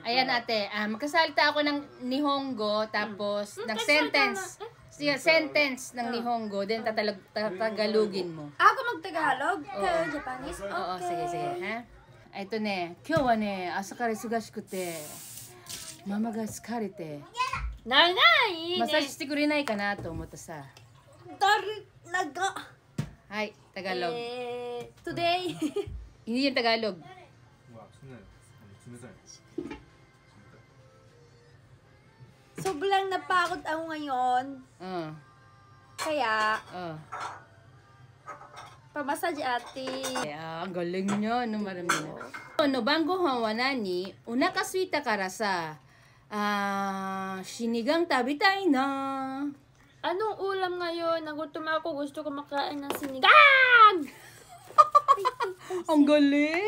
Ayan ate, magkasalita ako ng Nihongo, tapos nag-sentence. Sentence ng Nihongo, then tatagalogin mo. Ako mag-Tagalog? Japanese? Okay. Oo, sige, ha? Ito ne, 今日はね、朝から忙しくて、ママが疲れて、ない。マッサージしてくれないかなと思ってさ。はい、Tagalog. Today. Hindi yung Tagalog. Sobrang napagod ako ngayon. Kaya, pamassage ate. Ang galing nyo, no, marami na. Bangohan wa nani, unaka suita kara sa, sinigang tabitai na. Anong ulam ngayon? Nagutom ako. Gusto ko makain ng sinigang! Ang galing!